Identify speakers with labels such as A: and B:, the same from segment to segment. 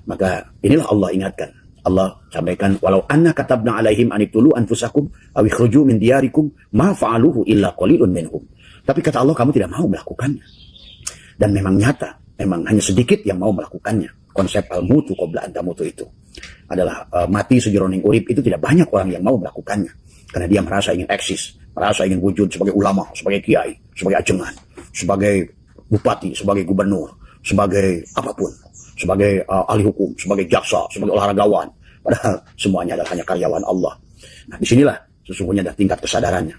A: Maka inilah Allah ingatkan. Allah sampaikan, walau anna katabna alaihim aniktulu anfusakum aw ikhruju min diyarikum ma fa'aluhu illa qalilun minhum. Tapi kata Allah, kamu tidak mau melakukannya. Dan memang nyata, memang hanya sedikit yang mau melakukannya. Konsep al-mutu qabla an tamutu itu adalah mati sejeroning urip, itu tidak banyak orang yang mau melakukannya. Karena dia merasa ingin eksis, merasa ingin wujud sebagai ulama, sebagai kiai, sebagai ajengan, sebagai bupati, sebagai gubernur, sebagai apapun, sebagai ahli hukum, sebagai jaksa, sebagai olahragawan. Padahal semuanya adalah hanya karyawan Allah. Nah, disinilah sesungguhnya ada tingkat kesadarannya.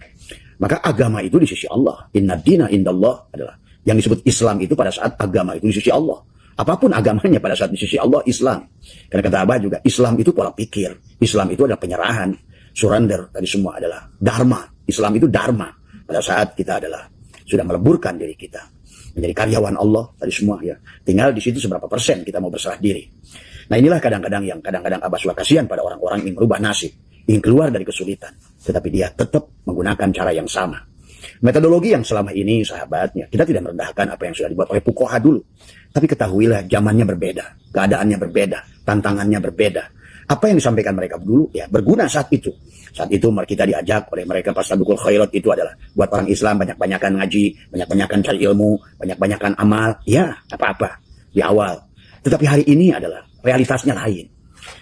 A: Maka agama itu di sisi Allah. Inna dina indallah adalah yang disebut Islam itu pada saat agama itu di sisi Allah. Apapun agamanya pada saat di sisi Allah, Islam. Karena kata Abah juga, Islam itu pola pikir. Islam itu adalah penyerahan, surrender. Tadi semua adalah dharma. Islam itu dharma. Pada saat kita adalah sudah meleburkan diri kita menjadi karyawan Allah, tadi semua ya. Tinggal di situ seberapa persen kita mau berserah diri. Nah, inilah kadang-kadang yang kadang-kadang Abah suka kasihan pada orang-orang yang merubah nasib, ingin keluar dari kesulitan, tetapi dia tetap menggunakan cara yang sama. Metodologi yang selama ini, sahabatnya, kita tidak merendahkan apa yang sudah dibuat oleh fuqaha dulu. Tapi ketahuilah, zamannya berbeda, keadaannya berbeda, tantangannya berbeda. Apa yang disampaikan mereka dulu, ya berguna saat itu. Saat itu kita diajak oleh mereka fastabiqul khairat, itu adalah buat orang Islam banyak-banyakan ngaji, banyak-banyakan cari ilmu, banyak-banyakan amal. Ya, apa-apa di awal. Tetapi hari ini adalah realitasnya lain.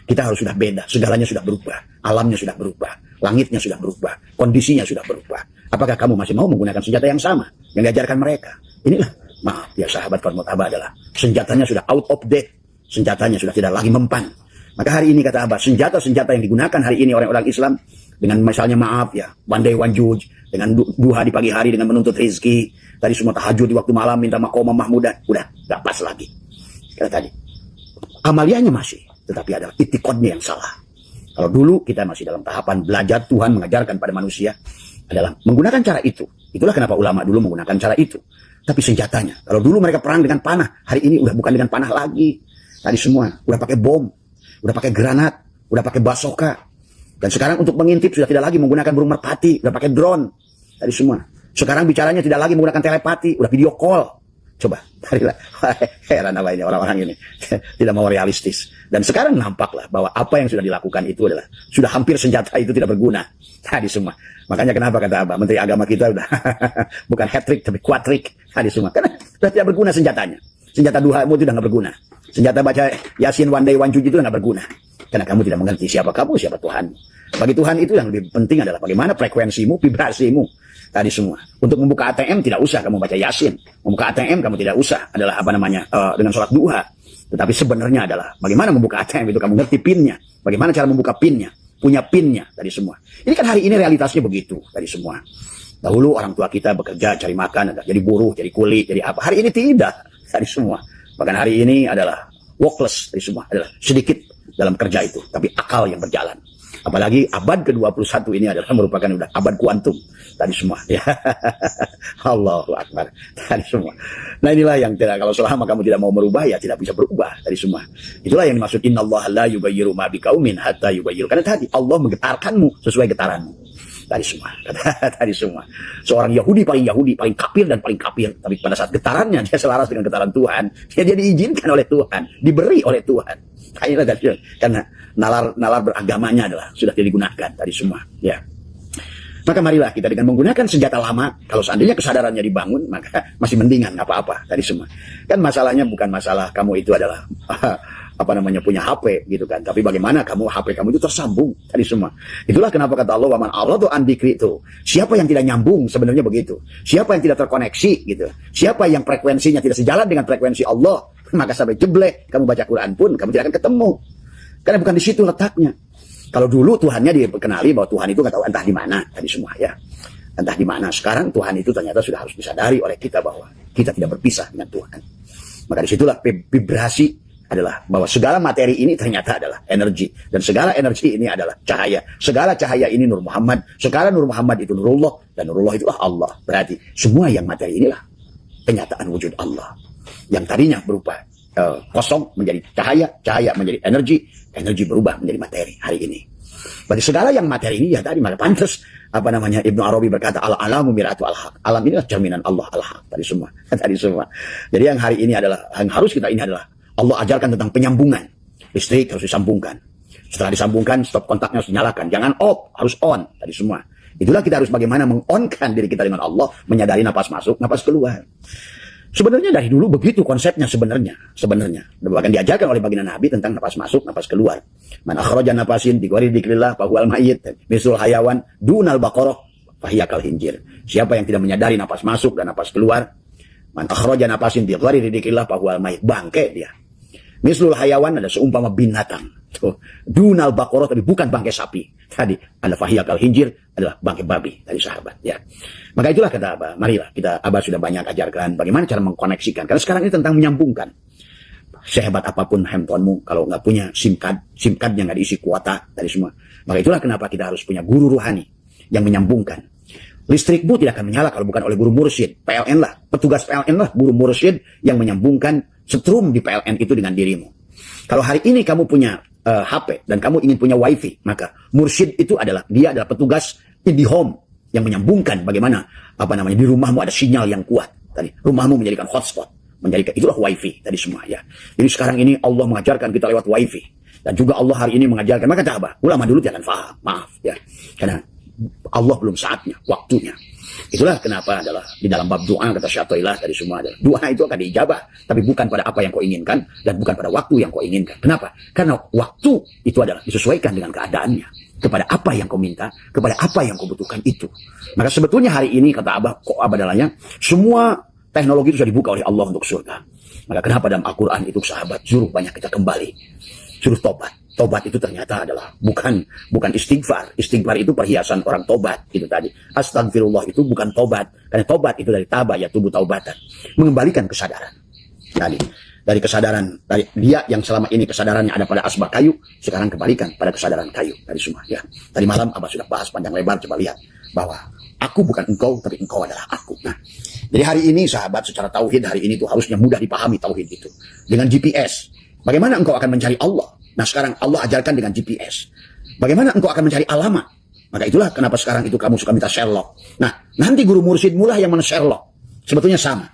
A: Kita harus sudah beda, segalanya sudah berubah, alamnya sudah berubah, langitnya sudah berubah, kondisinya sudah berubah. Apakah kamu masih mau menggunakan senjata yang sama yang diajarkan mereka? Inilah, maaf ya sahabat Kormot Abah, adalah senjatanya sudah out of date, senjatanya sudah tidak lagi mempan. Maka hari ini kata Abah, senjata-senjata yang digunakan hari ini orang-orang Islam dengan misalnya maaf ya, one day one judge, dengan duha di pagi hari dengan menuntut rezeki, tadi semua tahajud di waktu malam minta makomah mahmudah, udah gak pas lagi. Kata tadi, amaliannya masih, tetapi ada itikadnya yang salah. Kalau dulu kita masih dalam tahapan belajar, Tuhan mengajarkan pada manusia adalah menggunakan cara itu. Itulah kenapa ulama dulu menggunakan cara itu. Tapi senjatanya, kalau dulu mereka perang dengan panah, hari ini udah bukan dengan panah lagi. Tadi semua udah pakai bom, udah pakai granat, udah pakai basoka. Dan sekarang untuk mengintip sudah tidak lagi menggunakan burung merpati, udah pakai drone. Tadi semua. Sekarang bicaranya tidak lagi menggunakan telepati, udah video call. Coba, carilah. Heran apa ini orang-orang ini. Tidak mau realistis. Dan sekarang nampaklah bahwa apa yang sudah dilakukan itu adalah sudah hampir senjata itu tidak berguna. Tadi semua. Makanya kenapa kata Abah, Menteri Agama kita udah bukan hat-trick tapi quad-trick. Tadi semua. Karena sudah tidak berguna senjatanya. Senjata duhamu itu sudah nggak berguna. Senjata baca Yasin one day one judge itu nggak berguna. Karena kamu tidak mengerti siapa kamu, siapa Tuhan. Bagi Tuhan itu yang lebih penting adalah bagaimana frekuensimu, vibrasimu. Tadi semua. Untuk membuka ATM tidak usah kamu baca Yasin. Membuka ATM kamu tidak usah adalah apa namanya dengan sholat duha. Tetapi sebenarnya adalah bagaimana membuka ATM itu kamu ngerti pinnya. Bagaimana cara membuka pinnya. Punya pinnya tadi semua. Ini kan hari ini realitasnya begitu tadi semua. Dahulu orang tua kita bekerja cari makan, jadi buruh, jadi kuli, jadi apa. Hari ini tidak tadi semua. Bahkan hari ini adalah workless tadi semua. Adalah sedikit dalam kerja itu. Tapi akal yang berjalan. Apalagi abad ke-21 ini adalah merupakan udah abad kuantum tadi semua ya. Allahu Akbar tadi semua. Nah inilah yang tidak, kalau selama kamu tidak mau merubah ya tidak bisa berubah tadi semua. Itulah yang dimaksud innallaha la yughayyiru ma biqaumin hatta yughayyiru. Karena tadi Allah menggetarkanmu sesuai getaranmu. Tadi semua. Tadi semua. Seorang Yahudi, paling kafir dan paling kafir, tapi pada saat getarannya dia selaras dengan getaran Tuhan, dia diizinkan oleh Tuhan, diberi oleh Tuhan. Karena nalar beragamanya adalah sudah digunakan tadi semua ya. Maka marilah kita dengan menggunakan senjata lama, kalau seandainya kesadarannya dibangun maka masih mendingan apa-apa tadi semua. Kan masalahnya bukan masalah kamu itu adalah apa namanya punya HP gitu kan, tapi bagaimana HP kamu itu tersambung tadi semua. Itulah kenapa kata Allah, waman aradu an dzikri, itu siapa yang tidak nyambung, sebenarnya begitu. Siapa yang tidak terkoneksi gitu, siapa yang frekuensinya tidak sejalan dengan frekuensi Allah, maka sampai jeblek kamu baca Quran pun kamu tidak akan ketemu, karena bukan di situ letaknya. Kalau dulu Tuhannya dikenali bahwa Tuhan itu nggak tahu entah di mana tadi semua ya, entah di mana. Sekarang Tuhan itu ternyata sudah harus disadari oleh kita bahwa kita tidak berpisah dengan Tuhan. Maka disitulah vibrasi adalah bahwa segala materi ini ternyata adalah energi, dan segala energi ini adalah cahaya. Segala cahaya ini Nur Muhammad, segala Nur Muhammad itu Nurullah, dan Nurullah itulah Allah. Berarti semua yang materi inilah kenyataan wujud Allah yang tadinya berupa kosong menjadi cahaya, cahaya menjadi energi, energi berubah menjadi materi hari ini. Bagi segala yang materi ini ya tadi maka pantas apa namanya Ibnu Arabi berkata al-alamu miratu al-haq. Alam inilah cerminan Allah al-haq tadi semua. Tadi semua. Jadi yang hari ini adalah yang harus kita ini adalah Allah ajarkan tentang penyambungan. Listrik harus disambungkan. Setelah disambungkan, stop kontaknya harus dinyalakan. Jangan off, harus on. Tadi semua. Itulah kita harus bagaimana mengonkan diri kita dengan Allah, menyadari napas masuk, napas keluar. Sebenarnya dari dulu begitu konsepnya sebenarnya. Bahkan diajarkan oleh baginda Nabi tentang napas masuk, napas keluar. Man akhraja nafasin bi ghairi dzikrillah fa huwal mayyit, misul hayawan dunal baqarah fa hiya kal hinjir. Siapa yang tidak menyadari napas masuk dan napas keluar, man akhraja nafasin bi ghairi dzikrillah fa huwal mayyit, bangke dia. Mislul hayawan ada seumpama binatang. Tuh, dunal baqarah tapi bukan bangke sapi. Tadi ada fahiyah kal hinjir adalah bangke babi dari sahabat ya. Maka itulah kata Abah, marilah kita, Abah sudah banyak ajarkan bagaimana cara mengkoneksikan. Karena sekarang ini tentang menyambungkan. Sehebat apapun handphonemu, kalau nggak punya SIM card yang nggak diisi kuota dari semua. Maka itulah kenapa kita harus punya guru ruhani yang menyambungkan. Listrikmu tidak akan menyala kalau bukan oleh guru mursyid. PLN lah, petugas PLN lah, guru mursyid yang menyambungkan setrum di PLN itu dengan dirimu. Kalau hari ini kamu punya HP dan kamu ingin punya wifi, maka mursyid itu dia adalah petugas IndiHome yang menyambungkan bagaimana di rumahmu ada sinyal yang kuat. Tadi rumahmu menjadikan hotspot, itulah wifi tadi semua ya. Jadi sekarang ini Allah mengajarkan kita lewat wifi dan juga Allah hari ini mengajarkan. Maka kata Abah, ulama dulu tidak akan paham, maaf ya, karena Allah belum saatnya, waktunya. Itulah kenapa adalah di dalam bab doa kata Syatoilah tadi semua adalah doa itu akan diijabah, tapi bukan pada apa yang kau inginkan dan bukan pada waktu yang kau inginkan. Kenapa? Karena waktu itu adalah disesuaikan dengan keadaannya, kepada apa yang kau minta, kepada apa yang kau butuhkan itu. Maka sebetulnya hari ini kata Abah, kok Abah dalanya semua teknologi itu sudah dibuka oleh Allah untuk surga. Maka kenapa dalam Al-Quran itu sahabat suruh banyak kita kembali, suruh tobat. Tobat itu ternyata adalah bukan istighfar. Istighfar itu perhiasan orang tobat itu tadi. Astagfirullah itu bukan tobat. Karena tobat itu dari taba ya tubuh taubatan. Mengembalikan kesadaran. Dari kesadaran dari dia yang selama ini kesadarannya ada pada asbak kayu, sekarang kembalikan pada kesadaran kayu dari semua ya. Tadi malam Abah sudah bahas panjang lebar, coba lihat bahwa aku bukan engkau tapi engkau adalah aku. Nah, jadi hari ini sahabat secara tauhid hari ini tuh harusnya mudah dipahami tauhid itu. Dengan GPS. Bagaimana engkau akan mencari Allah? Nah sekarang Allah ajarkan dengan GPS. Bagaimana engkau akan mencari alamat? Maka itulah kenapa sekarang itu kamu suka minta Sherlock. Nah nanti guru mursyid mula yang mana Sherlock. Sebetulnya sama.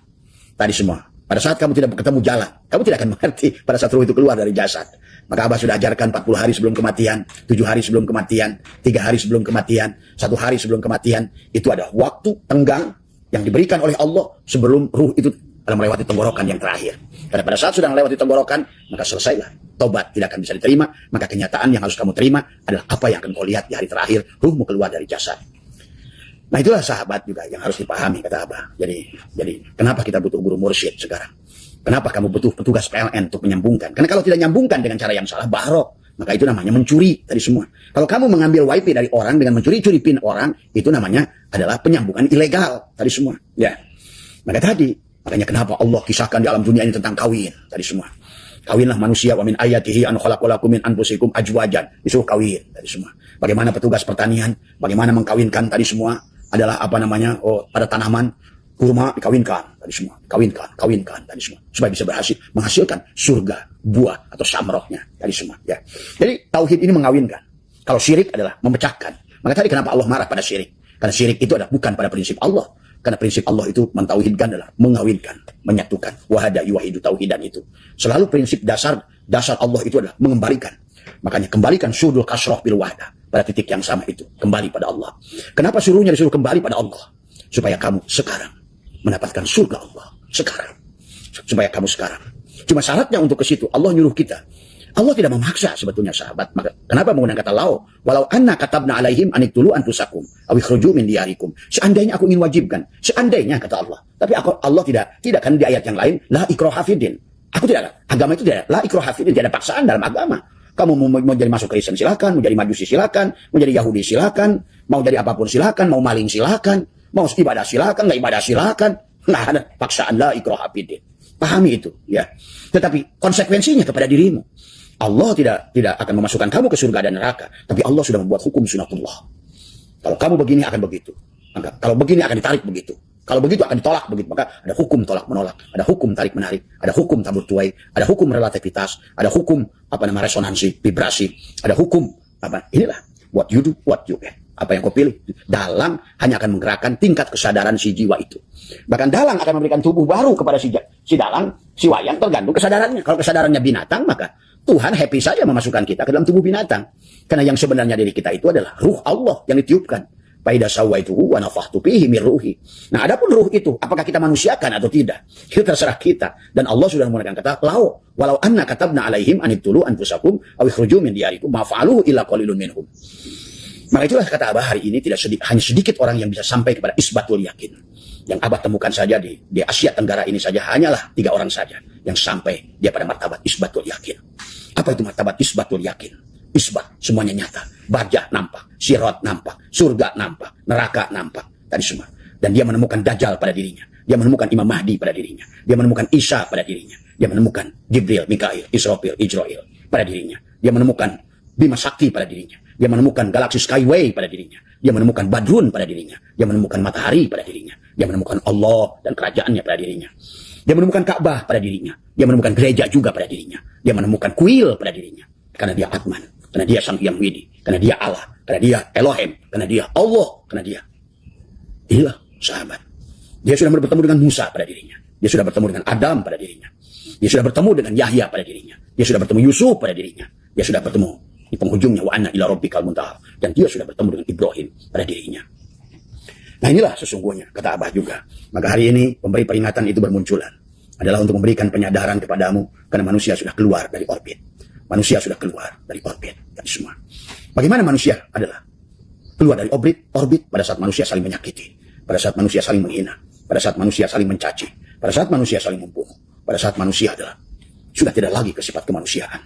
A: Tadi semua. Pada saat kamu tidak ketemu jalan, kamu tidak akan mengerti pada saat ruh itu keluar dari jasad. Maka Abah sudah ajarkan 40 hari sebelum kematian, 7 hari sebelum kematian, 3 hari sebelum kematian, 1 hari sebelum kematian. Itu ada waktu tenggang yang diberikan oleh Allah sebelum ruh itu dalam melewati tenggorokan yang terakhir. Karena pada saat sudah melewati tenggorokan, maka selesailah. Tobat tidak akan bisa diterima, maka kenyataan yang harus kamu terima adalah apa yang akan kau lihat di hari terakhir, ruhmu keluar dari jasad. Nah itulah sahabat juga yang harus dipahami kata Abah. Jadi kenapa kita butuh guru mursyid sekarang? Kenapa kamu butuh petugas PLN untuk menyambungkan? Karena kalau tidak nyambungkan dengan cara yang salah, barok. Maka itu namanya mencuri tadi semua. Kalau kamu mengambil wifi dari orang dengan mencuri-curi pin orang, itu namanya adalah penyambungan ilegal tadi semua. Ya. Makanya kenapa Allah kisahkan di alam dunia ini tentang kawin tadi semua. Kawinlah manusia wa min ayatihi an khalaqalakum min anfusikum azwajan. Disuruh kawin tadi semua. Bagaimana petugas pertanian, bagaimana mengkawinkan tadi semua adalah pada tanaman kurma dikawinkan tadi semua. Kawinkan tadi semua supaya bisa berhasil menghasilkan surga, buah atau samrohnya tadi semua ya. Jadi tauhid ini mengawinkan. Kalau syirik adalah memecahkan. Maka tadi kenapa Allah marah pada syirik? Karena syirik itu adalah bukan pada prinsip Allah. Karena prinsip Allah itu mentauhidkan adalah mengawinkan, menyatukan. Wahada yuwahidu tauhidan itu. Selalu prinsip dasar Allah itu adalah mengembalikan. Makanya kembalikan sudul kasroh bil wahda. Pada titik yang sama itu. Kembali pada Allah. Kenapa suruhnya disuruh kembali pada Allah? Supaya kamu sekarang mendapatkan surga Allah. Sekarang. Supaya kamu sekarang. Cuma syaratnya untuk ke situ. Allah nyuruh kita. Allah tidak memaksa sebetulnya sahabat. Maka kenapa menggunakan kata walau anna katabna alaihim aniktulu anfusakum aw ikhruju min diyarikum. Seandainya aku ingin wajibkan, seandainya kata Allah. Tapi Allah tidak kan di ayat yang lain la ikraha fiddin. Aku tidak, agama itu tidak la ikraha fiddin, tidak ada paksaan dalam agama. Kamu mau jadi masuk Kristen silakan, mau jadi Majusi silakan, mau jadi Yahudi silakan, mau jadi apapun silakan, mau maling silakan, mau ibadah silakan, enggak ibadah silakan. Nah, ada paksaan la ikraha fiddin. Pahami itu ya. Tetapi konsekuensinya kepada dirimu. Allah tidak akan memasukkan kamu ke surga dan neraka, tapi Allah sudah membuat hukum sunatullah. Kalau kamu begini akan begitu, maka kalau begini akan ditarik begitu, kalau begitu akan ditolak begitu. Maka ada hukum tolak menolak, ada hukum tarik menarik, ada hukum tabur tuai, ada hukum relativitas, ada hukum resonansi, vibrasi, ada hukum inilah what you do, what you get. Apa yang kau pilih dalang hanya akan menggerakkan tingkat kesadaran si jiwa itu. Bahkan dalang akan memberikan tubuh baru kepada si dalang, si wayang, tergantung kesadarannya. Kalau kesadarannya binatang, maka Tuhan happy saja memasukkan kita ke dalam tubuh binatang. Karena yang sebenarnya diri kita itu adalah ruh Allah yang ditiupkan. Faida sawaituhu wa nafakhtu fihi min ruhi. Nah, adapun ruh itu apakah kita manusiakan atau tidak? Itu terserah kita. Dan Allah sudah menggunakan kata walau anna katabna alaihim anibtulu anfusakum aw ikhruju min diyarikum ma fa'aluhu illa qalilun minhum. Maka itulah kata Abah hari ini hanya sedikit orang yang bisa sampai kepada isbatul yakin. Yang Abah temukan saja di Asia Tenggara ini saja hanyalah 3 orang saja yang sampai dia pada martabat isbatul yakin. Apa itu martabat isbatul yakin? Isbat, semuanya nyata. Barjah nampak, sirat nampak, surga nampak, neraka nampak, tadi semua. Dan dia menemukan Dajjal pada dirinya. Dia menemukan Imam Mahdi pada dirinya. Dia menemukan Isa pada dirinya. Dia menemukan Jibril, Mikail, Israfil, Ijrail pada dirinya. Dia menemukan Bima Sakti pada dirinya. Dia menemukan galaksi Skyway pada dirinya. Dia menemukan Badrun pada dirinya. Dia menemukan matahari pada dirinya. Dia menemukan Allah dan kerajaannya pada dirinya. Dia menemukan Ka'bah pada dirinya. Dia menemukan gereja juga pada dirinya. Dia menemukan kuil pada dirinya. Karena dia Atman. Karena dia Sang Hyang Widi. Karena dia Allah. Karena dia Elohim. Karena dia Allah. Karena dia. Inilah sahabat. Dia sudah bertemu dengan Musa pada dirinya. Dia sudah bertemu dengan Adam pada dirinya. Dia sudah bertemu dengan Yahya pada dirinya. Dia sudah bertemu Yusuf pada dirinya. Dia sudah bertemu di penghujungnya wa anna ila rabbikal muntaha. Dan dia sudah bertemu dengan Ibrahim pada dirinya. Nah, inilah sesungguhnya kata Abah juga. Maka hari ini pemberi peringatan itu bermunculan. Adalah untuk memberikan penyadaran kepadamu. Karena manusia sudah keluar dari orbit. Manusia sudah keluar dari orbit. Dan semua. Bagaimana manusia adalah keluar dari orbit pada saat manusia saling menyakiti. Pada saat manusia saling menghina. Pada saat manusia saling mencaci. Pada saat manusia saling membunuh. Pada saat manusia adalah sudah tidak lagi ke sifat kemanusiaan.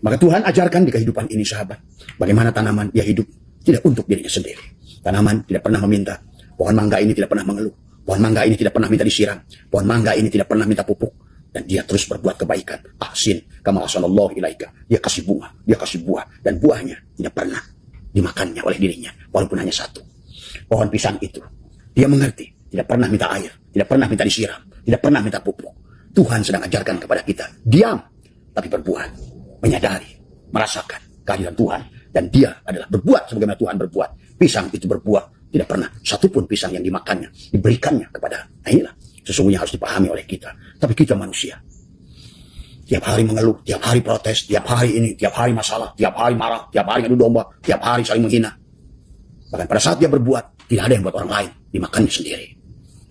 A: Maka Tuhan ajarkan di kehidupan ini sahabat. Bagaimana tanaman dia hidup tidak untuk dirinya sendiri. Tanaman tidak pernah meminta. Pohon mangga ini tidak pernah mengeluh. Pohon mangga ini tidak pernah minta disiram. Pohon mangga ini tidak pernah minta pupuk. Dan dia terus berbuat kebaikan. Ahsin kama ahsanallahu ilaika. Dia kasih bunga, dia kasih buah. Dan buahnya tidak pernah dimakannya oleh dirinya. Walaupun hanya satu. Pohon pisang itu. Dia mengerti. Tidak pernah minta air. Tidak pernah minta disiram. Tidak pernah minta pupuk. Tuhan sedang ajarkan kepada kita. Diam. Tapi berbuat. Menyadari. Merasakan kehadiran Tuhan. Dan dia adalah berbuat sebagaimana Tuhan berbuat. Pisang itu berbuah. Tidak pernah satupun pisang yang dimakannya. Diberikannya kepada. Nah, inilah. Sesungguhnya harus dipahami oleh kita. Tapi kita manusia. Tiap hari mengeluh. Tiap hari protes. Tiap hari ini. Tiap hari masalah. Tiap hari marah. Tiap hari ngadu domba. Tiap hari saling menghina. Bahkan pada saat dia berbuat. Tidak ada yang buat orang lain. Dimakannya sendiri.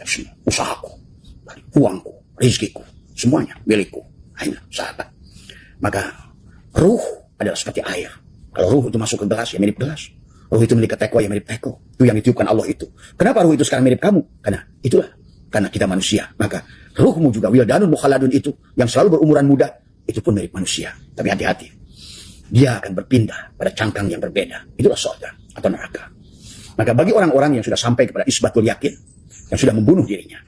A: Semua usahaku, uangku, rezekiku, semuanya milikku. Hanya sahabat. Maka ruh adalah seperti air. Kalau ruh itu masuk ke gelas, ya mirip gelas. Ruh itu milik teko, ya mirip teko. Itu yang ditiupkan Allah itu. Kenapa ruh itu sekarang mirip kamu? Karena itulah. Karena kita manusia. Maka ruhmu juga wildanun mukhaladun itu yang selalu berumuran muda, itu pun mirip manusia. Tapi hati-hati. Dia akan berpindah pada cangkang yang berbeda. Itulah surga atau neraka. Maka bagi orang-orang yang sudah sampai kepada isbatul yakin, yang sudah membunuh dirinya,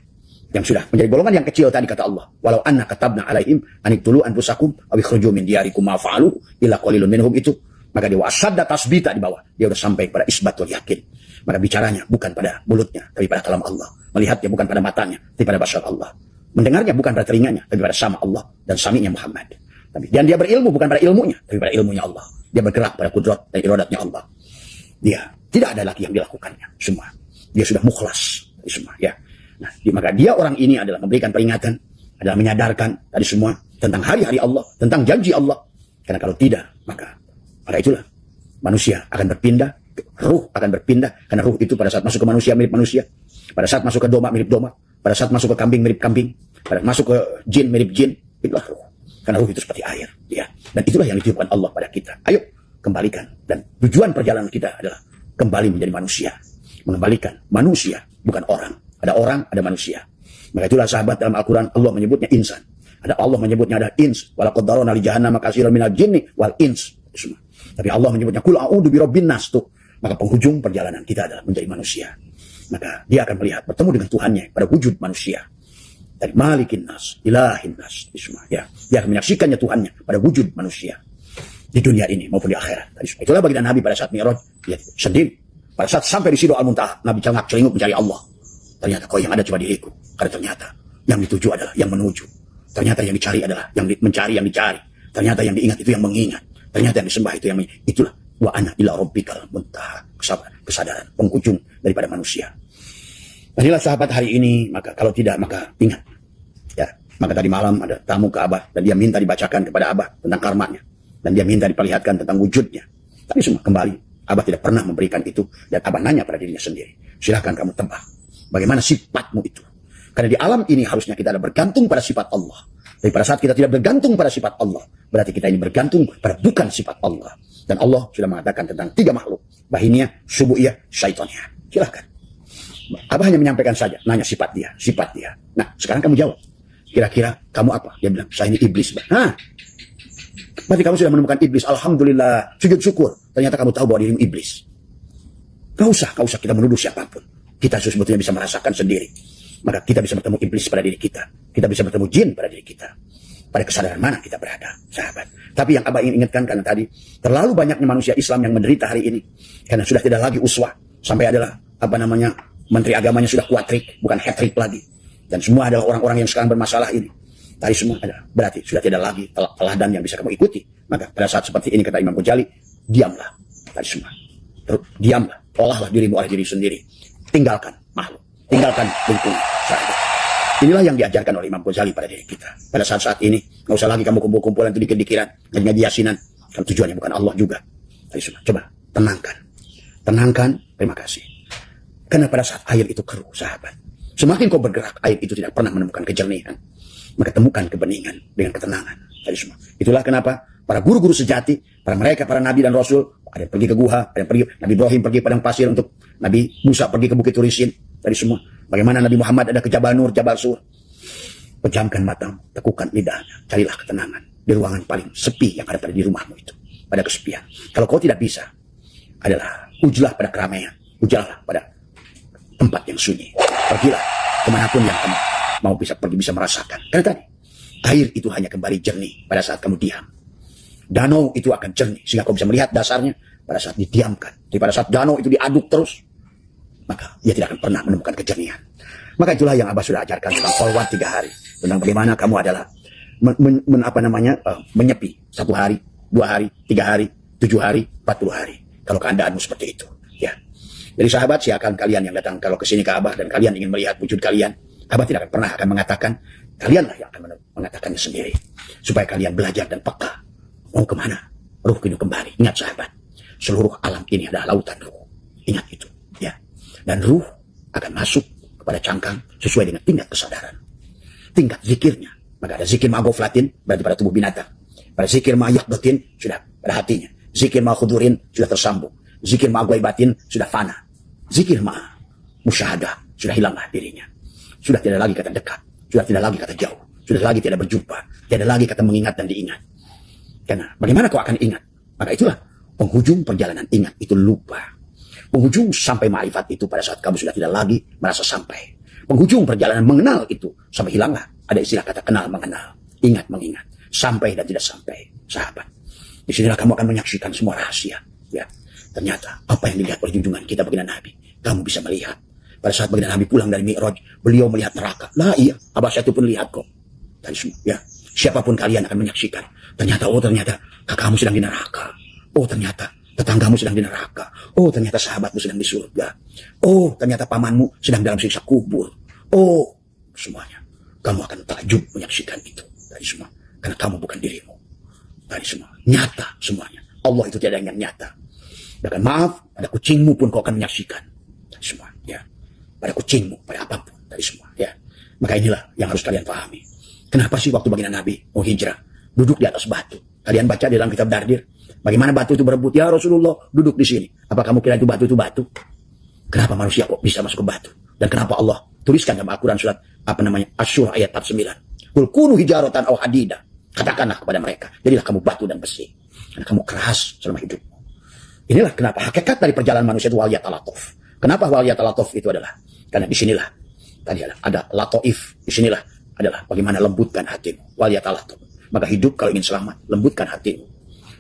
A: yang sudah menjadi golongan yang kecil tadi kata Allah, walau anna katabna alaihim aniqtulu anfusakum aw ikhruju min diyarikum ma fa'alu illa qalilun minhum itu, maka dia wasadda tasbita di bawah, dia sudah sampai pada isbatul yakin. Maka bicaranya bukan pada mulutnya tapi pada kalam Allah, melihatnya bukan pada matanya tapi pada basar Allah, mendengarnya bukan pada telinganya tapi pada sama Allah dan saminya Muhammad. Dan dia berilmu bukan pada ilmunya tapi pada ilmunya Allah. Dia bergerak pada kudrat dan iradatnya Allah. Dia tidak ada lagi yang dilakukannya semua. Dia sudah mukhlas semua ya. Nah, maka dia orang ini adalah memberikan peringatan, adalah menyadarkan tadi semua tentang hari-hari Allah, tentang janji Allah. Karena kalau tidak, maka itulah manusia akan berpindah, ruh akan berpindah, karena ruh itu pada saat masuk ke manusia mirip manusia, pada saat masuk ke domba mirip domba, pada saat masuk ke kambing mirip kambing, pada saat masuk ke jin mirip jin. Itulah ruh. Karena ruh itu seperti air, ya. Dan itulah yang ditiupkan Allah pada kita. Ayo kembalikan. Dan tujuan perjalanan kita adalah kembali menjadi manusia. Mengembalikan manusia, bukan orang. Ada orang, ada manusia. Maka itulah sahabat dalam Al-Quran Allah menyebutnya insan. Ada Allah menyebutnya ada ins. Walaqad darana li jahannama katsiran minal jinni wal ins. Semua. Tapi Allah menyebutnya qul a'udzu birabbin nas tuh. Maka penghujung perjalanan kita adalah menjadi manusia. Maka dia akan melihat bertemu dengan Tuhannya pada wujud manusia. Dari malikin nas, ilahin nas. Semua. Ya. Dia akan menyaksikannya Tuhannya pada wujud manusia. Di dunia ini maupun di akhirat. Itulah baginda Nabi pada saat Mi'raj. Dia sendiri. Pada saat sampai di Sidra Al-Muntaha, Nabi celinguk mencari Allah. Ternyata kau yang ada cuma diriku. Karena ternyata yang dituju adalah yang menuju. Ternyata yang dicari adalah yang mencari yang dicari. Ternyata yang diingat itu yang mengingat. Ternyata yang disembah itu yang itulah wa ana ila rabbikal muntaha. Kesadaran, penghujung daripada manusia. Inilah sahabat hari ini, maka kalau tidak maka ingat. Ya, Maka tadi malam ada tamu ke Abah dan dia minta dibacakan kepada Abah tentang karmanya. Dan dia minta diperlihatkan tentang wujudnya. Tapi semua kembali, Abah tidak pernah memberikan itu. Dan Abah nanya pada dirinya sendiri. Silahkan kamu tebak. Bagaimana sifatmu itu? Karena di alam ini harusnya kita ada bergantung pada sifat Allah. Tapi pada saat kita tidak bergantung pada sifat Allah, berarti kita ini bergantung pada bukan sifat Allah. Dan Allah sudah mengatakan tentang 3 makhluk. Bahinia, subu'iyah, syaitannya. Silahkan. Abah hanya menyampaikan saja, nanya sifat dia, sifat dia. Nah, sekarang kamu jawab. Kira-kira kamu apa? Dia bilang, saya ini iblis. Hah? Berarti kamu sudah menemukan iblis. Alhamdulillah, sujud syukur. Ternyata kamu tahu bahwa dirimu iblis. Gak usah kita menuduh siapapun. Kita sebetulnya bisa merasakan sendiri. Maka kita bisa bertemu iblis pada diri kita. Kita bisa bertemu jin pada diri kita. Pada kesadaran mana kita berada, sahabat. Tapi yang Abah ingin ingatkan karena tadi, terlalu banyaknya manusia Islam yang menderita hari ini. Karena sudah tidak lagi uswah. Sampai adalah, menteri agamanya sudah kuatrik, bukan hat-trick lagi. Dan semua adalah orang-orang yang sekarang bermasalah ini. Tadi semua adalah, berarti sudah tidak lagi teladan yang bisa kamu ikuti. Maka pada saat seperti ini kata Imam Ghazali, diamlah. Tadi semua. Terus diamlah. Olahlah dirimu oleh diri sendiri. Tinggalkan makhluk. Tinggalkan lingkungan. Sahabat. Inilah yang diajarkan oleh Imam Ghazali pada diri kita. Pada saat-saat ini, nggak usah lagi kamu kumpul-kumpulan itu dikit-dikiran. Ngaji yasinan. Karena tujuannya bukan Allah juga. Tadi semua. Coba, tenangkan. Tenangkan, terima kasih. Karena pada saat air itu keruh, sahabat. Semakin kau bergerak, air itu tidak pernah menemukan kejernihan. Maka temukan kebeningan dengan ketenangan. Tadi semua. Itulah kenapa para guru-guru sejati, para nabi dan rasul, ada yang pergi ke guha, ada yang pergi, Nabi Ibrahim pergi padang pasir untuk Nabi Musa pergi ke Bukit Turisin. Tadi semua. Bagaimana Nabi Muhammad ada ke Jabal Nur, Jabal Sur. Pejamkan matamu, tekukan lidahnya, carilah ketenangan di ruangan paling sepi yang ada pada di rumahmu itu, pada kesepian. Kalau kau tidak bisa, adalah ujilah pada keramaian, ujilah pada tempat yang sunyi. Pergilah kemanapun yang kamu mau bisa pergi, bisa merasakan. Karena tadi, air itu hanya kembali jernih pada saat kamu diam. Danau itu akan jernih, sehingga kau bisa melihat dasarnya pada saat didiamkan. Jadi pada saat danau itu diaduk terus, maka ia tidak akan pernah menemukan kejernihan. Maka itulah yang Abah sudah ajarkan tentang kholwat 3 hari. Tentang bagaimana kamu adalah menyepi 1 hari, 2 hari, 3 hari, 7 hari, 40 hari. Kalau keadaanmu seperti itu. Ya. Jadi sahabat, silakan kalian yang datang kalau ke sini ke Abah dan kalian ingin melihat wujud kalian, Abah tidak akan pernah mengatakan, kalianlah yang akan mengatakannya sendiri. Supaya kalian belajar dan peka. Mau kemana? Ruh kini kembali. Ingat sahabat, seluruh alam ini adalah lautan ruh. Ingat itu. Ya. Dan ruh akan masuk kepada cangkang sesuai dengan tingkat kesadaran. Tingkat zikirnya. Maka ada zikir ma'goflatin, berarti pada tubuh binatang. Pada zikir ma'yakdotin, sudah pada hatinya. Zikir ma'khudurin, sudah tersambung. Zikir ma'gwaibatin, sudah fana. Zikir musyahadah, sudah hilanglah dirinya. Sudah tidak lagi kata dekat. Sudah tidak lagi kata jauh. Sudah lagi tidak berjumpa. Tidak lagi kata mengingat dan diingat. Karena bagaimana kau akan ingat? Maka itulah penghujung perjalanan ingat itu lupa. Penghujung sampai ma'rifat itu pada saat kamu sudah tidak lagi merasa sampai. Penghujung perjalanan mengenal itu sampai hilanglah. Ada istilah kata kenal mengenal. Ingat mengingat. Sampai dan tidak sampai. Sahabat. Disinilah kamu akan menyaksikan semua rahasia. Ya. Ternyata apa yang dilihat oleh junjungan kita baginda Nabi, kamu bisa melihat. Pada saat baginda Nabi pulang dari Mi'raj, beliau melihat neraka. Lah iya, Abah saya itu pun lihat kok. Tadi semua, ya. Siapapun kalian akan menyaksikan. Ternyata kakakmu sedang di neraka. Oh ternyata tetanggamu sedang di neraka. Oh ternyata sahabatmu sedang di surga. Oh ternyata pamanmu sedang dalam siksa kubur. Oh semuanya. Kamu akan takjub menyaksikan itu. Tadi semua. Karena kamu bukan dirimu. Tadi semua. Nyata semuanya. Allah itu tidak yang nyata. Bahkan maaf, pada kucingmu pun kau akan menyaksikan. Tadi semua. Ya. Pada kucingmu, pada apapun. Tadi semua. Ya. Maka inilah yang harus kalian pahami. Kenapa sih waktu baginda Nabi mau hijrah, duduk di atas batu? Kalian baca di dalam kitab Dardir, bagaimana batu itu berebut? Ya Rasulullah, duduk di sini. Apa kamu kira itu batu itu batu? Kenapa manusia kok bisa masuk ke batu? Dan kenapa Allah tuliskan dalam Al-Quran surat Asy-Syura ayat 49? Qul kunu hijaratan aw hadida. Katakanlah kepada mereka, jadilah kamu batu dan besi. Karena kamu keras selama hidupmu. Inilah kenapa hakikat dari perjalanan manusia itu waliyatalatuf. Kenapa waliyatalatuf itu adalah? Karena disinilah tadi ada latoif. Disinilah adalah bagaimana lembutkan hatimu. Waliyatalatuf. Maka hidup kalau ingin selamat, lembutkan hatimu.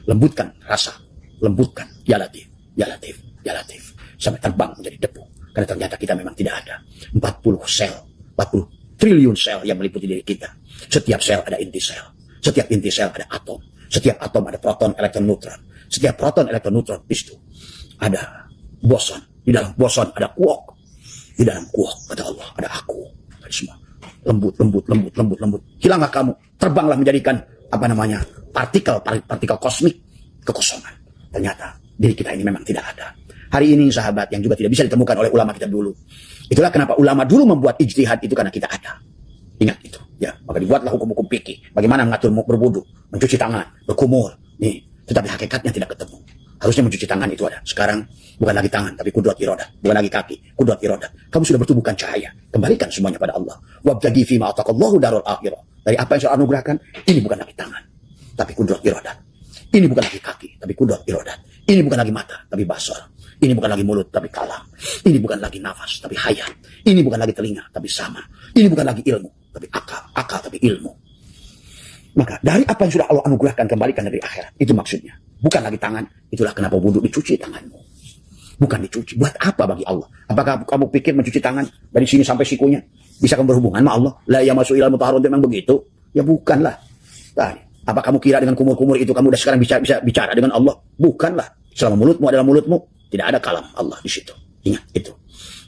A: Lembutkan rasa. Lembutkan. Ya latif. Ya latif. Ya latif. Sampai terbang menjadi debu. Karena ternyata kita memang tidak ada 40 sel. 40 triliun sel yang meliputi diri kita. Setiap sel ada inti sel. Setiap inti sel ada atom. Setiap atom ada proton, elektron, neutron. Setiap proton, elektron, neutron itu ada boson. Di dalam boson ada kuok. Di dalam kuok kata Allah ada aku. Ada semua. lembut, lembut, lembut, lembut, lembut. Hilanglah kamu, terbanglah menjadikan partikel kosmik kekosongan. Ternyata diri kita ini memang tidak ada. Hari ini sahabat yang juga tidak bisa ditemukan oleh ulama kita dulu. Itulah kenapa ulama dulu membuat ijtihad itu karena kita ada. Ingat itu, ya. Maka dibuatlah hukum-hukum fikih. Bagaimana mengatur berwudu, mencuci tangan, berkumur. Nih, tetapi hakikatnya tidak ketemu. Harusnya mencuci tangan itu ada. Sekarang bukan lagi tangan, tapi kudrat iradah. Bukan lagi kaki, kudrat iradah. Kamu sudah bertubuhkan cahaya. Kembalikan semuanya pada Allah. Wabtaghi fima ataqallahu darul akhirah. Dari apa yang saya anugerahkan, ini bukan lagi tangan, tapi kudrat iradah. Ini bukan lagi kaki, tapi kudrat iradah. Ini bukan lagi mata, tapi basar. Ini bukan lagi mulut, tapi kalam. Ini bukan lagi nafas, tapi hayat. Ini bukan lagi telinga, tapi sama. Ini bukan lagi ilmu, tapi akal. Akal, tapi ilmu. Maka dari apa yang sudah Allah anugerahkan, kembalikan dari akhirat. Itu maksudnya. Bukan lagi tangan. Itulah kenapa wudhu dicuci tanganmu. Bukan dicuci. Buat apa bagi Allah? Apakah kamu pikir mencuci tangan dari sini sampai sikunya bisa kamu berhubungan sama Allah? La yamassu ilal mutahharun, memang begitu? Ya bukanlah. Apa kamu kira dengan kumur-kumur itu kamu udah sekarang bisa bicara dengan Allah? Bukanlah. Selama mulutmu adalah mulutmu, tidak ada kalam Allah di situ. Ingat itu.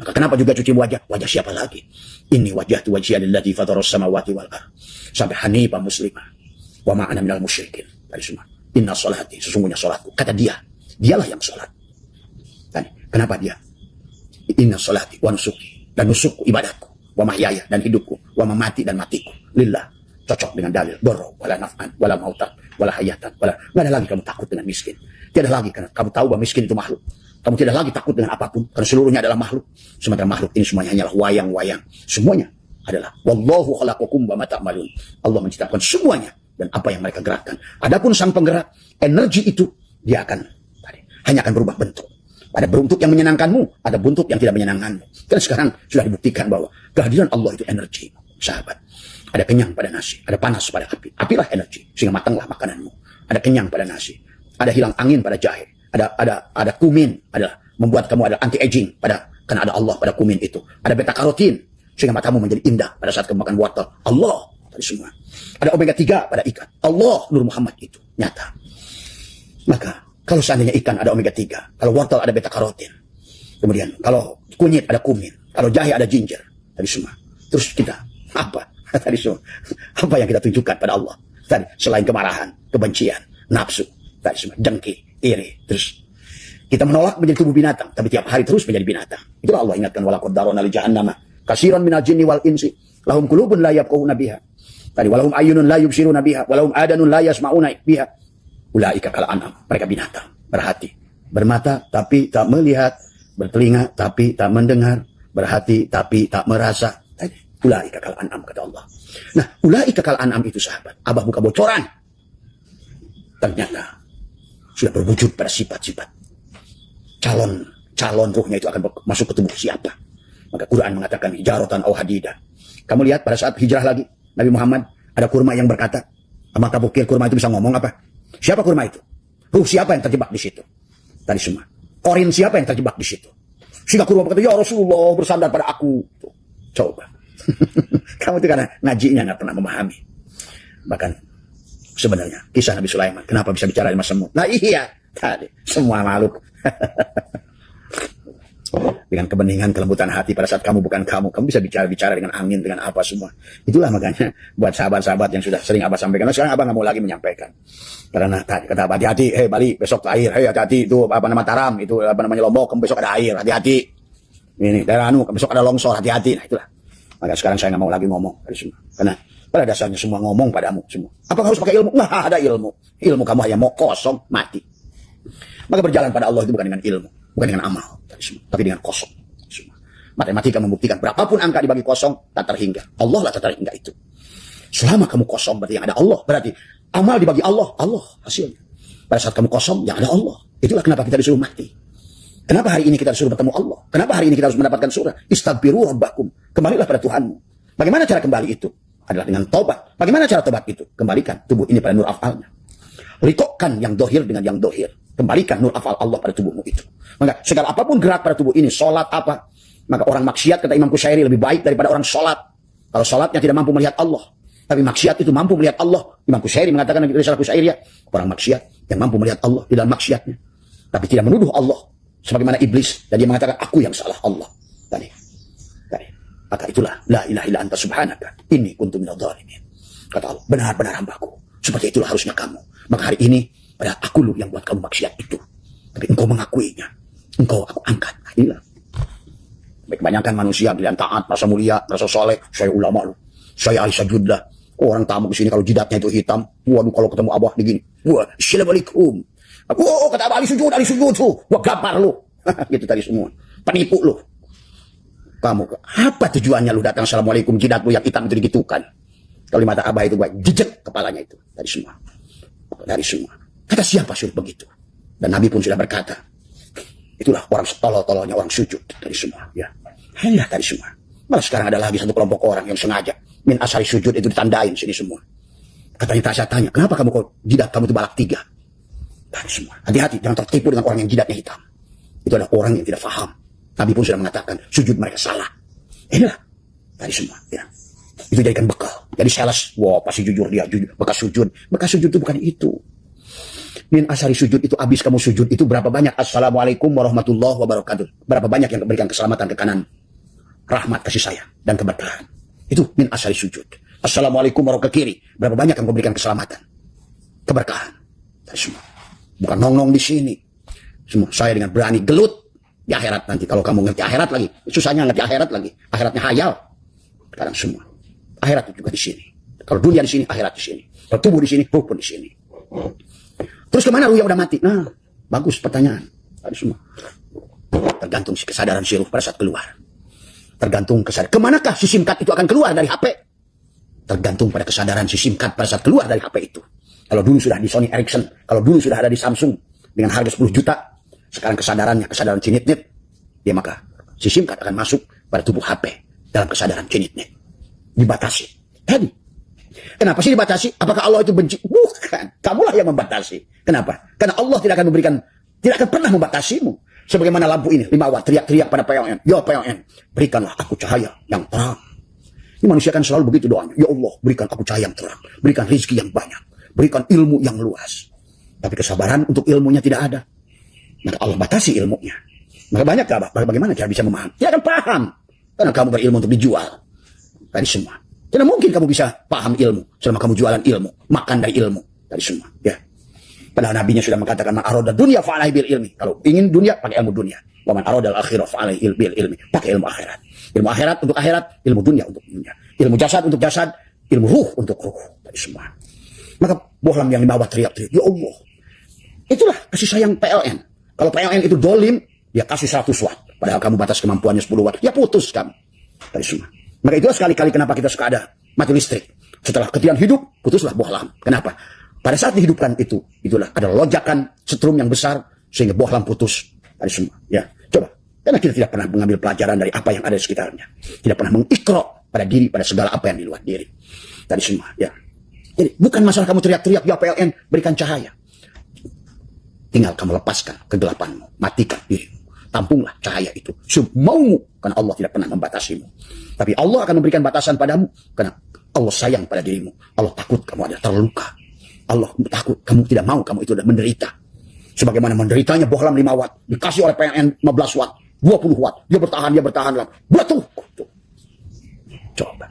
A: Maka kenapa juga cuci wajah? Wajah siapa lagi? Ini wajah tu wajhiya lillazi fataras samawati wal ardh. Sampai hanifah muslimah. Wa ma ana minal musyrikin. Tadi semua. Inna sholati, sesungguhnya sholatku. Kata dia, dialah yang sholat. Tadi, kenapa dia? Inna sholati wa nusuki, dan nusukku, ibadahku, wa mahyaya, dan hidupku, wa mamati, dan matiku. Lillah, cocok dengan dalil. Dorro, wala naf'an, wala mautan, wala hayatan, wala. Nggak ada lagi kamu takut dengan miskin. Tidak lagi, karena kamu tahu bahwa miskin itu makhluk. Kamu tidak lagi takut dengan apapun, karena seluruhnya adalah makhluk. Sementara makhluk ini semuanya hanyalah wayang-wayang. Semuanya adalah wallahu khalaqakum wa ma ta'malun. Allah menciptakan semuanya dan apa yang mereka gerakkan. Adapun sang penggerak, energi itu dia hanya akan berubah bentuk. Ada bentuk yang menyenangkanmu, ada bentuk yang tidak menyenangkanmu. Karena sekarang sudah dibuktikan bahwa kehadiran Allah itu energi, sahabat. Ada kenyang pada nasi, ada panas pada api. Apilah energi, sehingga matanglah makananmu. Ada kenyang pada nasi, ada hilang angin pada jahe, ada kumin, adalah membuat kamu ada anti aging karena ada Allah pada kumin itu. Ada beta karotin, sehingga matamu menjadi indah pada saat kamu makan wortel. Allah tadi semua. Ada omega 3 pada ikan. Allah Nur Muhammad itu nyata. Maka kalau seandainya ikan ada omega 3, kalau wortel ada beta karotin, kemudian kalau kunyit ada kumin, kalau jahe ada ginger, tadi semua. Terus kita apa? Tadi semua. Apa yang kita tunjukkan pada Allah? Tadi selain kemarahan, kebencian, nafsu, tadi semua, dengki, iri, terus kita menolak menjadi tubuh binatang, tapi tiap hari terus menjadi binatang. Itulah Allah ingatkan, walaqad darana li jahannama katsiran minal jinni wal insi lahum qulubun la yafqahuna biha. Tadi walahum ayunun la yubsiruna biha, walahum adanun la yasma'una biha. Ulaika kal an'am, mereka binatang, berhati, bermata tapi tak melihat, bertelinga tapi tak mendengar, berhati tapi tak merasa. Tadi ulaika kal an'am kata Allah. Nah, ulaika kal an'am itu sahabat, Abah buka bocoran. Ternyata sudah berwujud pada sifat-sifat calon ruhnya itu akan masuk ke tubuh siapa. Maka Quran mengatakan hijaratan au hadida. Kamu lihat pada saat hijrah lagi Nabi Muhammad, ada kurma yang berkata, maka bukir kurma itu bisa ngomong apa? Siapa kurma itu? Ruh siapa yang terjebak di situ? Tadi semua. Korin siapa yang terjebak di situ? Sehingga kurma berkata, ya Rasulullah bersandar pada aku. Coba. Kamu itu karena ngajinya nggak pernah memahami. Bahkan sebenarnya kisah Nabi Sulaiman, kenapa bisa bicara sama semut? Nah iya, tadi semua makhluk. Dengan kebeningan, kelembutan hati pada saat kamu bukan kamu bisa bicara dengan angin, dengan apa semua. Itulah makanya buat sahabat-sahabat yang sudah sering Abah sampaikan. Nah, sekarang Abah nggak mau lagi menyampaikan. Karena tadi kata Abah, hati-hati, Bali besok air, hati-hati itu Mataram, itu Lombok, kamu besok ada air, hati-hati. Ini daerah besok ada longsor, hati-hati. Nah itulah. Maka sekarang saya nggak mau lagi ngomong dari semua. Karena pada dasarnya semua ngomong padamu semua. Apa harus pakai ilmu? Nggak ada ilmu. Ilmu kamu hanya mau kosong, mati. Maka berjalan pada Allah itu bukan dengan ilmu, bukan dengan amal, tapi dengan kosong. Matematika membuktikan berapapun angka dibagi kosong tak terhingga. Allah lah tak terhingga itu. Selama kamu kosong berarti yang ada Allah. Berarti amal dibagi Allah hasilnya. Pada saat kamu kosong yang ada Allah. Itulah kenapa kita disuruh mati. Kenapa hari ini kita disuruh bertemu Allah? Kenapa hari ini kita harus mendapatkan surga? Istaghfiru rabbakum. Kembalilah pada Tuhanmu. Bagaimana cara kembali itu? Adalah dengan tobat. Bagaimana cara tobat itu? Kembalikan tubuh ini pada nur afalnya. Rikokkan yang dohir dengan yang dohir. Kembalikan nur afal Allah pada tubuhmu itu. Maka segala apapun gerak pada tubuh ini, sholat apa, maka orang maksiat kata Imam Qushairi lebih baik daripada orang sholat. Kalau sholatnya tidak mampu melihat Allah, tapi maksiat itu mampu melihat Allah. Imam Qushairi mengatakan dari risalah Qushairiyah, orang maksiat yang mampu melihat Allah di dalam maksiatnya, tapi tidak menuduh Allah sebagaimana iblis, dan dia mengatakan aku yang salah Allah. Tadi Maka itulah la ilaha illa anta subhanaka inni kuntu minadh dhalimin. Kata Allah, benar-benar hambaku. Seperti itulah harusnya kamu. Maka hari ini padahal aku lu yang buat kamu maksiat itu. Tapi engkau mengakuinya. Engkau aku angkat. Nah, inilah. Kebanyakan manusia bilang taat, merasa mulia, merasa soleh. Saya ulama lu. Saya ahli sujud lah. Orang tamu ke sini kalau jidatnya itu hitam. Waduh kalau ketemu abah begini. Wah, assalamualaikum. Oh, kata abah ahli sujud tuh. Wah, gampar lu. Gitu tadi semua. Penipu lu. Kamu, apa tujuannya lu datang assalamualaikum, jidat lu yang hitam itu digitukan? Kalau di mata abah itu gue jejek kepalanya itu. Dari semua. Dari semua. Kata siapa suruh begitu? Dan Nabi pun sudah berkata, itulah orang setolol-tololnya orang sujud. Dari semua. Ya. Hanya dari semua. Malah sekarang ada lagi satu kelompok orang yang sengaja min asari sujud itu ditandain sini semua. Katanya saya tanya, kenapa kamu kok jidat kamu itu balak 3? Dari semua. Hati-hati, jangan tertipu dengan orang yang jidatnya hitam. Itu adalah orang yang tidak faham. Nabi pun sudah mengatakan sujud mereka salah. Inilah dari semua. Ya. Itu jadikan bekal. Jadi sales, wah pasti jujur dia, jujur. Bekas sujud itu bukan itu. Min asari sujud itu habis kamu sujud itu berapa banyak assalamualaikum warahmatullahi wabarakatuh. Berapa banyak yang memberikan keselamatan ke kanan, rahmat kasih sayang dan keberkahan. Itu min asari sujud. Assalamualaikum warahmatullahi ke kiri. Berapa banyak yang memberikan keselamatan, keberkahan. Dari semua. Bukan nong-nong di sini. Semua saya dengan berani gelut di akhirat nanti. Kalau kamu ngerti akhirat lagi, susahnya ngerti akhirat lagi. Akhiratnya hayal. Sekarang semua. Akhirat juga di sini. Kalau dunia di sini, akhirat di sini. Kalau tubuh di sini, ruh pun di sini. Terus kemana ruh yang udah mati? Nah, bagus pertanyaan. Ada semua. Tergantung kesadaran si ruh pada saat keluar. Tergantung kesadaran. Kemanakah si SIM card itu akan keluar dari HP? Tergantung pada kesadaran si SIM card pada saat keluar dari HP itu. Kalau dulu sudah di Sony Ericsson, kalau dulu sudah ada di Samsung dengan harga 10 juta, sekarang kesadaran cinit-nit, ya maka si SIM card akan masuk pada tubuh HP dalam kesadaran cinit-nit. Dibatasi. Tadi. Kenapa sih dibatasi? Apakah Allah itu benci? Bukan. Kamulah yang membatasi. Kenapa? Karena Allah tidak akan pernah membatasimu. Sebagaimana lampu ini, 5 watt, teriak-teriak pada PLN. Ya PLN, berikanlah aku cahaya yang terang. Ini manusia kan selalu begitu doanya. Ya Allah, berikan aku cahaya yang terang. Berikan rezeki yang banyak. Berikan ilmu yang luas. Tapi kesabaran untuk ilmunya tidak ada. Maka Allah batasi ilmunya. Maka banyak gak? Bagaimana cara bisa memahami? Tidak akan paham. Karena kamu berilmu untuk dijual. Dari semua. Tidak mungkin kamu bisa paham ilmu selama kamu jualan ilmu, makan dari ilmu, dari semua. Ya. Padahal nabinya sudah mengatakan man arada dunya fa'alaihi bil ilmi. Kalau ingin dunia pakai ilmu dunia. Wa man arada al akhirah fa'alaihi bil ilmi. Pakai ilmu akhirat. Ilmu akhirat untuk akhirat, ilmu dunia untuk dunia. Ilmu jasad untuk jasad, ilmu ruh untuk ruh, dari semua. Maka bohlam yang dibawa teriak-teriak, ya Allah. Itulah kasih sayang PLN. Kalau PLN itu dolim, dia kasih 100 watt. Padahal kamu batas kemampuannya 10 watt. Ya putus kamu. Dari semua. Maka itulah sekali-kali kenapa kita suka ada mati listrik. Setelah ketian hidup, putuslah bohlam. Kenapa? Pada saat dihidupkan itu, itulah ada lonjakan setrum yang besar, sehingga bohlam putus. Dari semua. Ya, coba. Karena kita tidak pernah mengambil pelajaran dari apa yang ada di sekitarnya. Tidak pernah mengikro pada diri, pada segala apa yang di luar diri. Dari semua. Ya. Jadi, bukan masalah kamu teriak-teriak, ya PLN, berikan cahaya. Tinggal kamu lepaskan kegelapanmu. Matikan dirimu. Tampunglah cahaya itu semaumu, karena Allah tidak pernah membatasimu. Tapi Allah akan memberikan batasan padamu karena Allah sayang pada dirimu. Allah takut kamu ada terluka. Allah takut kamu tidak mau kamu itu sudah menderita. Sebagaimana menderitanya bohlam 5 watt dikasih oleh PLN 15 watt, 20 watt. Dia bertahan lah. Batu. Coba.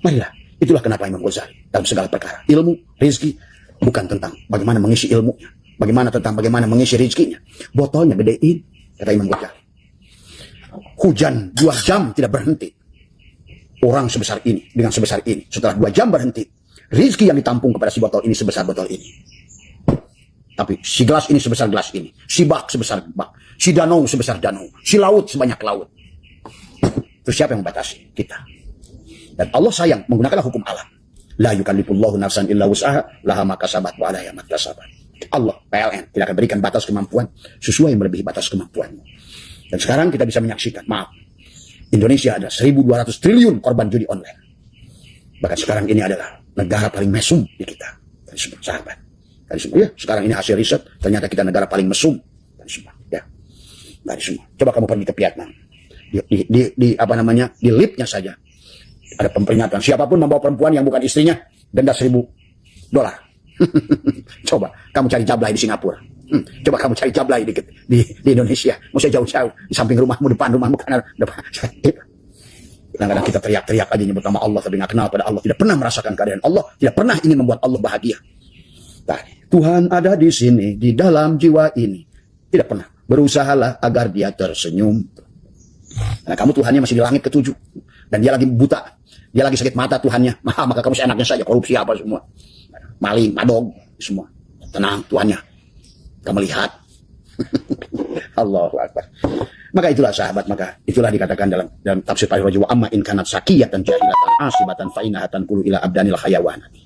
A: Marilah. Itulah kenapa Imam Ghazali dalam segala perkara. Ilmu, rezeki bukan tentang bagaimana mengisi ilmunya, bagaimana mengisi rezekinya. Botolnya gedein. Kata Imam Ghazali. Hujan 2 jam tidak berhenti. Orang sebesar ini, dengan sebesar ini. Setelah 2 jam berhenti. Rizki yang ditampung kepada si botol ini sebesar botol ini. Tapi si gelas ini sebesar gelas ini. Si bak sebesar bak. Si danau sebesar danau. Si laut sebanyak laut. Terus siapa yang membatasi? Kita. Dan Allah sayang menggunakan hukum alam. La yukallifullahu nafsan illa wus'aha laha ma kasabat wa 'alaiha ma iktasabat. Allah, PLN, tidak akan berikan batas kemampuan sesuai melebihi batas kemampuanmu. Dan sekarang kita bisa menyaksikan, maaf, Indonesia ada 1.200 triliun korban judi online. Bahkan sekarang ini adalah negara paling mesum di kita. Dari semua sahabat. Dari semua. Ya, sekarang ini hasil riset, ternyata kita negara paling mesum. Dari semua. Ya. Dari semua. Coba kamu pergi ke Vietnam. Di liftnya saja. Ada peringatan. Siapapun membawa perempuan yang bukan istrinya, denda $1.000. Coba kamu cari jablay di Singapura. Coba kamu cari jablay di Indonesia. Mau saya jauh-jauh di samping rumahmu, depan rumahmu, kanan depan. Kadang-kadang kita teriak-teriak aja nyebut nama Allah, tapi nggak kenal pada Allah, tidak pernah merasakan keadaan Allah, tidak pernah ingin membuat Allah bahagia. Tadi, Tuhan ada di sini, di dalam jiwa ini. Tidak pernah. Berusahalah agar dia tersenyum. Karena kamu Tuhannya masih di langit ke-7. Dan dia lagi buta. Dia lagi sakit mata Tuhannya. Maka kamu seenaknya saja korupsi apa semua. Maling, madog, semua. Tenang Tuhannya. Kamu lihat. Allahu Akbar. Maka itulah sahabat, maka itulah dikatakan dalam tafsir Pak Raja, wa amma in kanat sakiyatan jahilatan asibatan fa innahatan qulu ila abdanil hayawanati.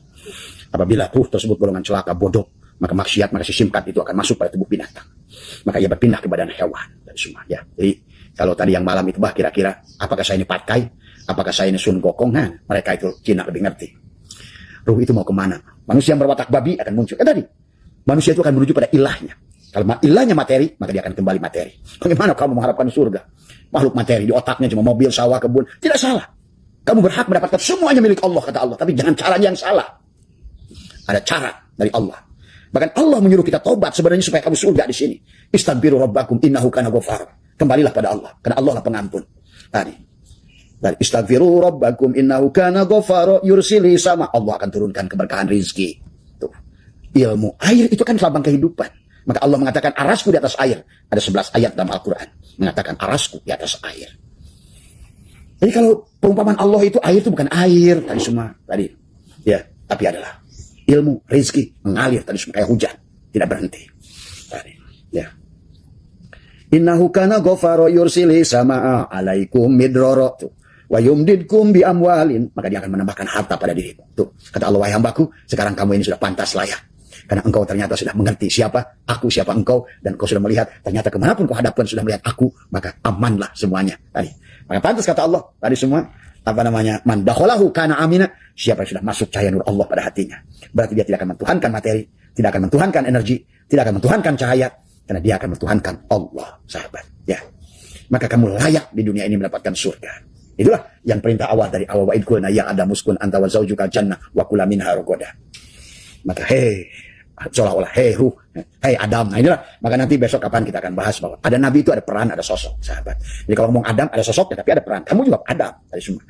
A: Apabila ruh tersebut golongan celaka, bodoh, maka maksiat, maka si simkat itu akan masuk pada tubuh binatang. Maka ia berpindah ke badan hewan dan semua ya. Jadi kalau tadi yang malam itu bah kira-kira apakah saya ini patkai, apakah saya ini Sun Gokong, nah, mereka itu Cina lebih ngerti. Ruh itu mau kemana? Manusia yang berwatak babi akan muncul. Tadi manusia itu akan menuju pada ilahnya. Kalau ilahnya materi, maka dia akan kembali materi. Bagaimana kamu mengharapkan surga? Makhluk materi, di otaknya cuma mobil, sawah, kebun. Tidak salah. Kamu berhak mendapatkan semuanya milik Allah, kata Allah. Tapi jangan caranya yang salah. Ada cara dari Allah. Bahkan Allah menyuruh kita taubat sebenarnya supaya kamu surga di sini. Istaghfiru rabbakum innahu kana ghafar. Kembalilah pada Allah, karena Allah lah pengampun. Tadi. Dan istaghfiru rabbakum innahu kana ghafar yursili sama. Allah akan turunkan keberkahan rizki. Tuh. Ilmu air itu kan lambang kehidupan. Maka Allah mengatakan arasku di atas air. Ada 11 ayat dalam Al-Quran. Mengatakan arasku di atas air. Jadi kalau perumpamaan Allah itu air itu bukan air. Tadi semua. Tadi. Ya. Tapi adalah ilmu, rezeki, mengalir. Tadi semua kayak hujan. Tidak berhenti. Tadi. Ya. Innahu kana ghafaro yursili sama'a alaikum midroro. Tuh. Wa yumdidkum bi amwalin. Maka dia akan menambahkan harta pada dirimu. Tuh. Kata Allah, wahai hambaku, sekarang kamu ini sudah pantas layak. Karena engkau ternyata sudah mengerti siapa aku, siapa engkau, dan engkau sudah melihat ternyata kemanapun kau hadapkan sudah melihat aku, maka amanlah semuanya. Tadi, maka pantas kata Allah tadi semua apa namanya man dakhalahu kana amina, siapa yang sudah masuk cahaya nur Allah pada hatinya, berarti dia tidak akan mentuhankan materi, tidak akan mentuhankan energi, tidak akan mentuhankan cahaya, karena dia akan mentuhankan Allah, sahabat. Ya, maka kamu layak di dunia ini mendapatkan surga. Itulah yang perintah awal dari awal wa idkulna ya adamu uskun anta wa zaujukal jannah wa kula minha ragadan. Maka seolah-olah hei Adam. Nah inilah, maka nanti besok kapan kita akan bahas bahwa ada nabi itu ada peran, ada sosok, sahabat. Jadi kalau ngomong Adam ada sosoknya, tapi ada peran. Kamu juga Adam tadi semua.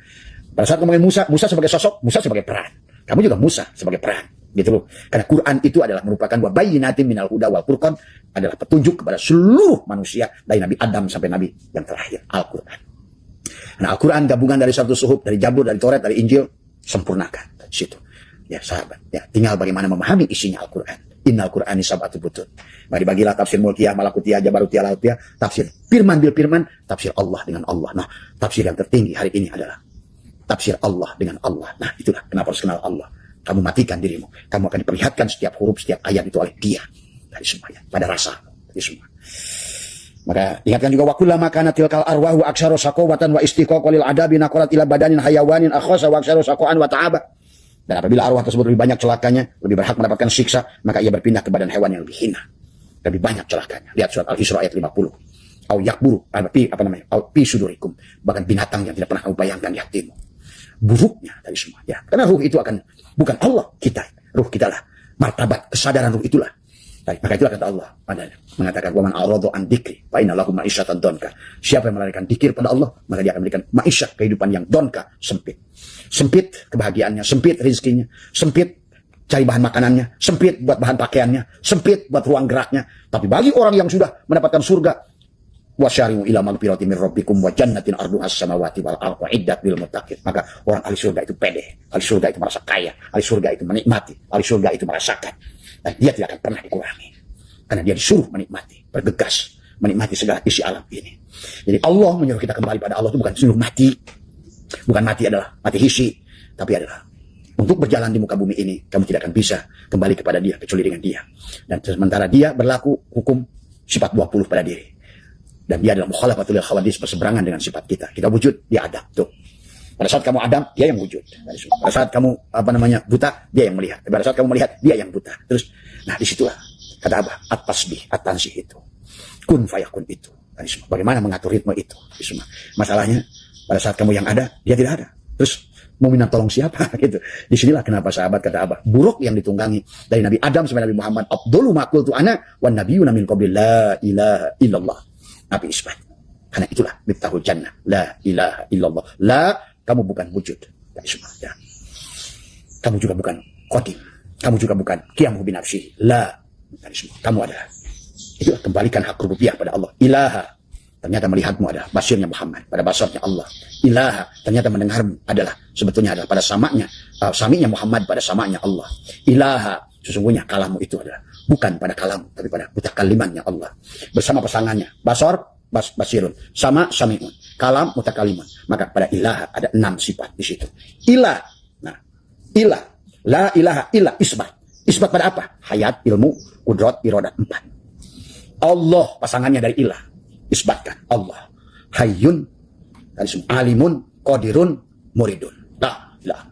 A: Pada saat ngomongin Musa, Musa sebagai sosok, Musa sebagai peran. Kamu juga Musa sebagai peran, gitu loh. Karena Quran itu adalah merupakan wa bayyinatin minal huda wal furqan, adalah petunjuk kepada seluruh manusia dari Nabi Adam sampai Nabi yang terakhir, Al-Quran. Nah Al-Quran gabungan dari satu suhuf, dari Zabur, dari Taurat, dari Injil, sempurnakan dari situ. Ya sahabat, ya tinggal bagaimana memahami isinya Al-Quran. Innal Qur'ani sab'atu butun. Maka dibagilah tafsir mulkiyah, malakutiyah, jabarutiyah, lautiyah, tafsir firman bil firman, tafsir Allah dengan Allah. Nah, tafsir yang tertinggi hari ini adalah tafsir Allah dengan Allah. Nah, itulah kenapa harus kenal Allah. Kamu matikan dirimu, kamu akan diperlihatkan setiap huruf, setiap ayat itu oleh Dia. Dari semuanya, pada rasa, dari semua. Maka ingatkan juga wa kullama kana tilkal arwahu aksaru saqawatan wa istiqaqalil adabi naqalat ila badanin hayawanin akhasa wa aksaru saqaan wa ta'aba. Dan apabila arwah tersebut lebih banyak celakanya, lebih berhak mendapatkan siksa, maka ia berpindah ke badan hewan yang lebih hina. Lebih banyak celakanya. Lihat surat Al-Isra ayat 50. Au yakburu, apa namanya? Au pi sudurikum. Bahkan binatang yang tidak pernah kamu bayangkan di hatimu. Buruknya dari semua. Ya. Karena ruh itu akan, bukan Allah kita. Ruh kita lah. Martabat, kesadaran ruh itulah. Maka itulah kata Allah. Mengatakan, waman a'radu an dikri, fa inna lahu ma'isyatan donka. Siapa yang melarikan dikir pada Allah, maka dia akan memberikan ma'isyah, kehidupan yang donka, sempit. Sempit kebahagiaannya, sempit rezekinya, sempit cari bahan makanannya, sempit buat bahan pakaiannya, sempit buat ruang geraknya. Tapi bagi orang yang sudah mendapatkan surga, wasyari'u ila magfiratin min rabbikum wa jannatin arduhas samawati wal ardu iddat lil muttaqin. Maka orang ahli surga itu pede, ahli surga itu merasa kaya, ahli surga itu menikmati, ahli surga itu merasakan. Dan dia tidak akan pernah dikurangi. Karena dia disuruh menikmati, bergegas, menikmati segala isi alam ini. Jadi Allah menyuruh kita kembali pada Allah itu bukan suruh mati. Bukan mati adalah mati hisi, tapi adalah untuk berjalan di muka bumi ini, kamu tidak akan bisa kembali kepada Dia kecuali dengan Dia. Dan sementara Dia berlaku hukum sifat 20 pada diri. Dan Dia adalah mukhalafatul khawadis, berseberangan dengan sifat kita. Kita wujud, Dia Adam. Tuh. Pada saat kamu Adam, Dia yang wujud. Pada saat kamu buta, Dia yang melihat. Pada saat kamu melihat, Dia yang buta. Terus, nah disitulah kata apa? At-tasbih, at-tansih itu. Kun fayakun itu. Bagaimana mengatur ritme itu? Masalahnya pada saat kamu yang ada, Dia tidak ada. Terus mau minta tolong siapa gitu. Disinilah kenapa sahabat kata Abah, buruk yang ditunggangi dari Nabi Adam sampai Nabi Muhammad. Abdulu maqultu ana wan nabiyuna min qabli la ilaha illallah. Nabi isbat. Karena itulah miftahul jannah. La ilaha illallah. La Kamu bukan wujud. Ya. Kamu juga bukan qadim. Kamu juga bukan qiyamuhu binafsi. La. Kamu adalah. Itu kembalikan hak rububiyah pada Allah. Ilaha. Ternyata melihatmu adalah basirnya Muhammad, pada basarnya Allah. Ilaha, ternyata mendengarmu adalah sebetulnya adalah pada saminya Muhammad, pada samanya Allah. Ilaha, sesungguhnya kalammu itu adalah bukan pada kalammu, tapi pada mutakalimannya Allah. Bersama pasangannya, basar, basirun, sama sami'un, kalam, mutakaliman. Maka pada ilaha ada 6 sifat di situ. Ilah, nah, ilah, la ilaha illa isbat. Isbat pada apa? Hayat, ilmu, kudrat, iradat, 4. Allah pasangannya dari ilah. Isbatkan Allah hayyun, alimun, qadirun, muridun. La ilaha